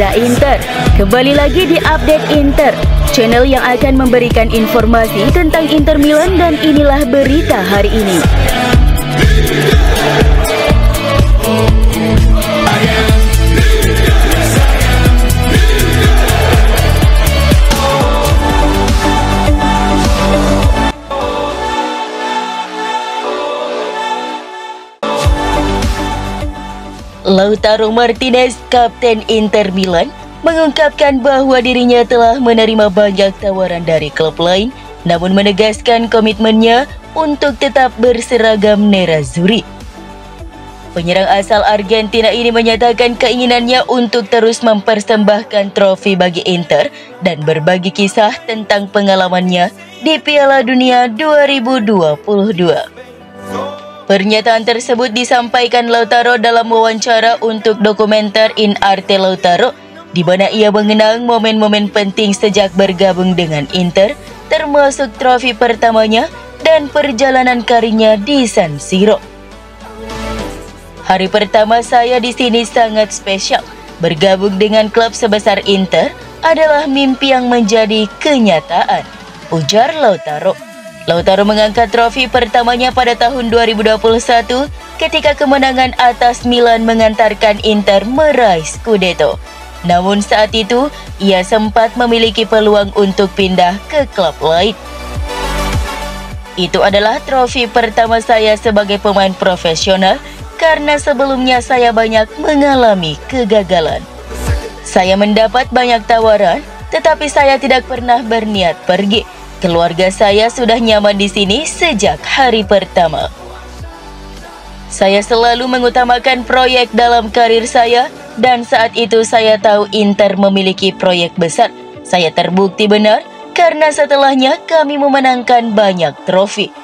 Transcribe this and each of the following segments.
Reza Inter. Kembali lagi di Update Inter, channel yang akan memberikan informasi tentang Inter Milan, dan inilah berita hari ini. Lautaro Martinez, kapten Inter Milan, mengungkapkan bahwa dirinya telah menerima banyak tawaran dari klub lain, namun menegaskan komitmennya untuk tetap berseragam nerazzurri. Penyerang asal Argentina ini menyatakan keinginannya untuk terus mempersembahkan trofi bagi Inter dan berbagi kisah tentang pengalamannya di Piala Dunia 2022. Pernyataan tersebut disampaikan Lautaro dalam wawancara untuk dokumenter In Arte Lautaro, di mana ia mengenang momen-momen penting sejak bergabung dengan Inter, termasuk trofi pertamanya dan perjalanan karirnya di San Siro. Hari pertama saya di sini sangat spesial. Bergabung dengan klub sebesar Inter adalah mimpi yang menjadi kenyataan, ujar Lautaro. Lautaro mengangkat trofi pertamanya pada tahun 2021 ketika kemenangan atas Milan mengantarkan Inter meraih Scudetto. Namun saat itu, ia sempat memiliki peluang untuk pindah ke klub lain. Itu adalah trofi pertama saya sebagai pemain profesional karena sebelumnya saya banyak mengalami kegagalan. Saya mendapat banyak tawaran, tetapi saya tidak pernah berniat pergi. Keluarga saya sudah nyaman di sini sejak hari pertama. Saya selalu mengutamakan proyek dalam karir saya, dan saat itu saya tahu Inter memiliki proyek besar. Saya terbukti benar karena setelahnya kami memenangkan banyak trofi.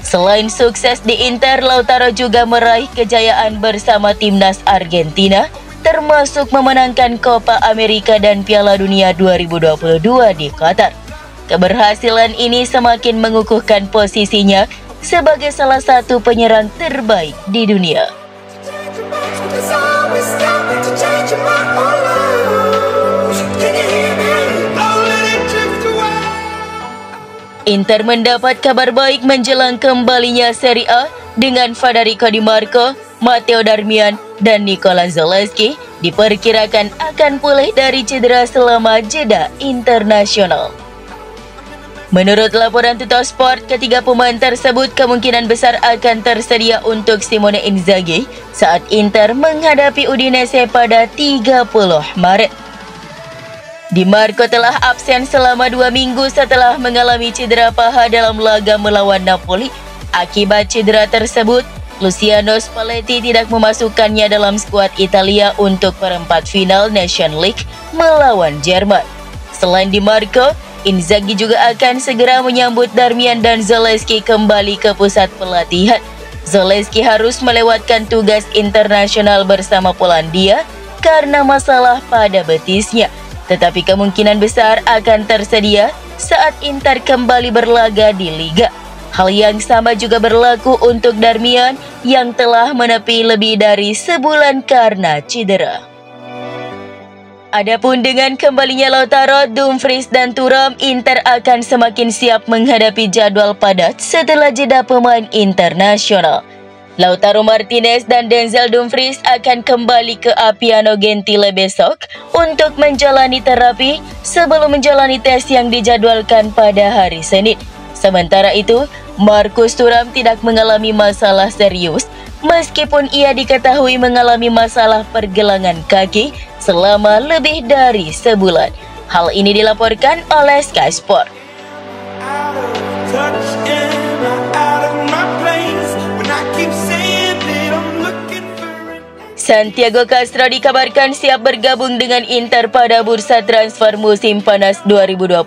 Selain sukses di Inter, Lautaro juga meraih kejayaan bersama timnas Argentina, termasuk memenangkan Copa America dan Piala Dunia 2022 di Qatar. Keberhasilan ini semakin mengukuhkan posisinya sebagai salah satu penyerang terbaik di dunia. Inter mendapat kabar baik menjelang kembalinya Serie A dengan Federico Di Marco, Matteo Darmian, dan Nikola Zalewski diperkirakan akan pulih dari cedera selama jeda internasional. Menurut laporan Tuttosport, ketiga pemain tersebut kemungkinan besar akan tersedia untuk Simone Inzaghi saat Inter menghadapi Udinese pada 30 Maret. Di Marco telah absen selama 2 minggu setelah mengalami cedera paha dalam laga melawan Napoli. Akibat cedera tersebut, Luciano Spalletti tidak memasukkannya dalam skuad Italia untuk perempat final Nations League melawan Jerman. Selain Di Marco, Inzaghi juga akan segera menyambut Darmian dan Zalewski kembali ke pusat pelatihan. Zalewski harus melewatkan tugas internasional bersama Polandia karena masalah pada betisnya, tetapi kemungkinan besar akan tersedia saat Inter kembali berlaga di Liga. Hal yang sama juga berlaku untuk Darmian yang telah menepi lebih dari sebulan karena cedera. Adapun dengan kembalinya Lautaro, Dumfries, dan Thuram, Inter akan semakin siap menghadapi jadwal padat setelah jeda pemain internasional. Lautaro Martinez dan Denzel Dumfries akan kembali ke Appiano Gentile besok untuk menjalani terapi sebelum menjalani tes yang dijadwalkan pada hari Senin. Sementara itu, Marcus Thuram tidak mengalami masalah serius meskipun ia diketahui mengalami masalah pergelangan kaki selama lebih dari sebulan. Hal ini dilaporkan oleh Sky Sport. Santiago Castro dikabarkan siap bergabung dengan Inter pada bursa transfer musim panas 2025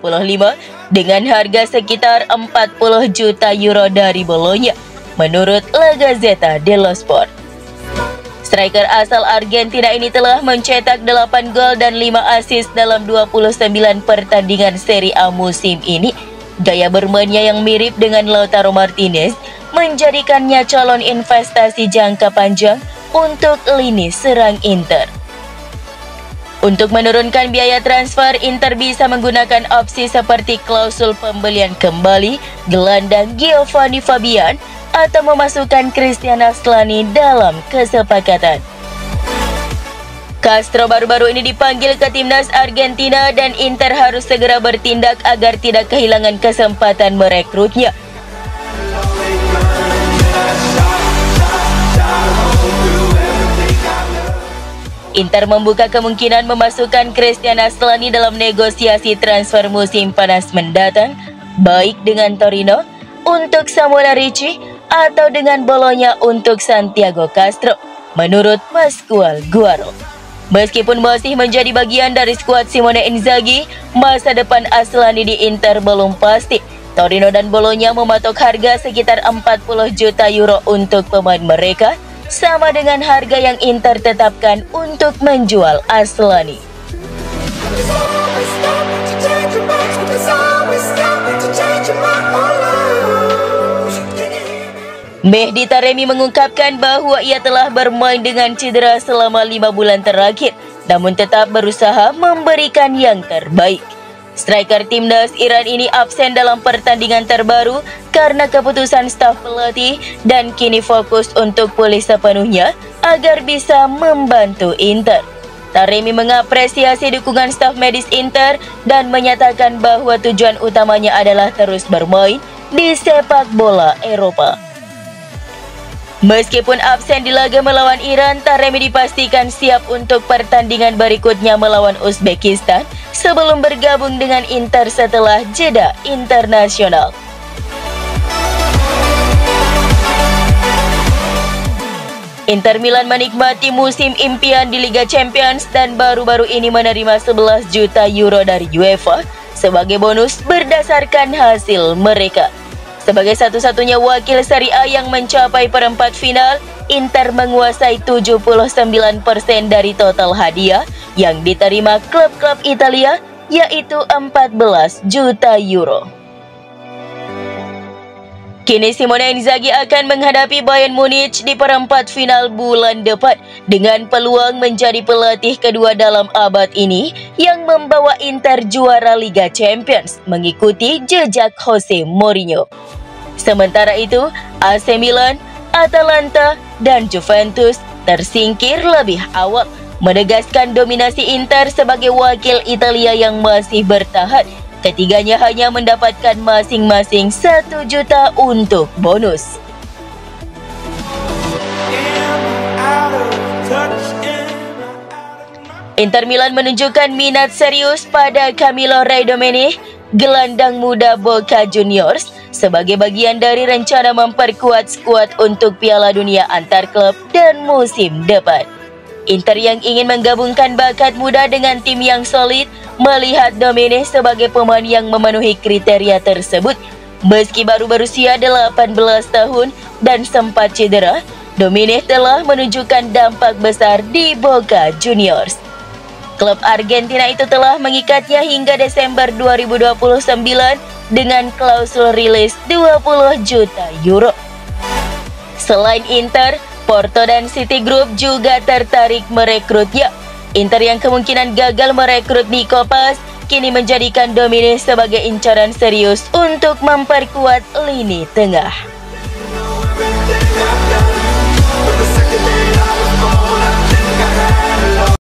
dengan harga sekitar 40 juta euro dari Bologna, menurut La Gazzetta dello Sport. Striker asal Argentina ini telah mencetak 8 gol dan 5 assist dalam 29 pertandingan Serie A musim ini. Gaya bermainnya yang mirip dengan Lautaro Martinez menjadikannya calon investasi jangka panjang untuk lini serang Inter. Untuk menurunkan biaya transfer, Inter bisa menggunakan opsi seperti klausul pembelian kembali gelandang Giovanni Fabian atau memasukkan Christian Aslani dalam kesepakatan. Castro baru-baru ini dipanggil ke timnas Argentina dan Inter harus segera bertindak agar tidak kehilangan kesempatan merekrutnya. Inter membuka kemungkinan memasukkan Christian Aslani dalam negosiasi transfer musim panas mendatang, baik dengan Torino untuk Samuel Ricci atau dengan Bologna untuk Santiago Castro, menurut Pascual Guaro. Meskipun masih menjadi bagian dari skuad Simone Inzaghi, masa depan Aslani di Inter belum pasti. Torino dan Bologna mematok harga sekitar 40 juta euro untuk pemain mereka, sama dengan harga yang Inter tetapkan untuk menjual Aslani. Mehdi Taremi mengungkapkan bahwa ia telah bermain dengan cedera selama 5 bulan terakhir, namun tetap berusaha memberikan yang terbaik. Striker timnas Iran ini absen dalam pertandingan terbaru karena keputusan staf pelatih dan kini fokus untuk pulih sepenuhnya agar bisa membantu Inter. Taremi mengapresiasi dukungan staf medis Inter dan menyatakan bahwa tujuan utamanya adalah terus bermain di sepak bola Eropa. Meskipun absen di laga melawan Iran, Taremi dipastikan siap untuk pertandingan berikutnya melawan Uzbekistan sebelum bergabung dengan Inter setelah jeda internasional. Inter Milan menikmati musim impian di Liga Champions dan baru-baru ini menerima 11 juta euro dari UEFA sebagai bonus berdasarkan hasil mereka. Sebagai satu-satunya wakil Serie A yang mencapai perempat final, Inter menguasai 79% dari total hadiah yang diterima klub-klub Italia, yaitu 14 juta euro. Kini Simone Inzaghi akan menghadapi Bayern Munich di perempat final bulan depan dengan peluang menjadi pelatih kedua dalam abad ini yang membawa Inter juara Liga Champions mengikuti jejak Jose Mourinho. Sementara itu, AC Milan, Atalanta, dan Juventus tersingkir lebih awal, menegaskan dominasi Inter sebagai wakil Italia yang masih bertahan. Ketiganya hanya mendapatkan masing-masing 1 juta untuk bonus. Inter Milan menunjukkan minat serius pada Camilo Raidomeni, gelandang muda Boca Juniors, sebagai bagian dari rencana memperkuat skuad untuk Piala Dunia antar klub dan musim depan. Inter yang ingin menggabungkan bakat muda dengan tim yang solid melihat Domine sebagai pemain yang memenuhi kriteria tersebut. Meski baru berusia 18 tahun dan sempat cedera, Domine telah menunjukkan dampak besar di Boca Juniors. Klub Argentina itu telah mengikatnya hingga Desember 2029 dengan klausul rilis 20 juta euro. Selain Inter, Porto dan Citigroup juga tertarik merekrutnya. Inter yang kemungkinan gagal merekrut Nico Paz kini menjadikan Domine sebagai incaran serius untuk memperkuat lini tengah.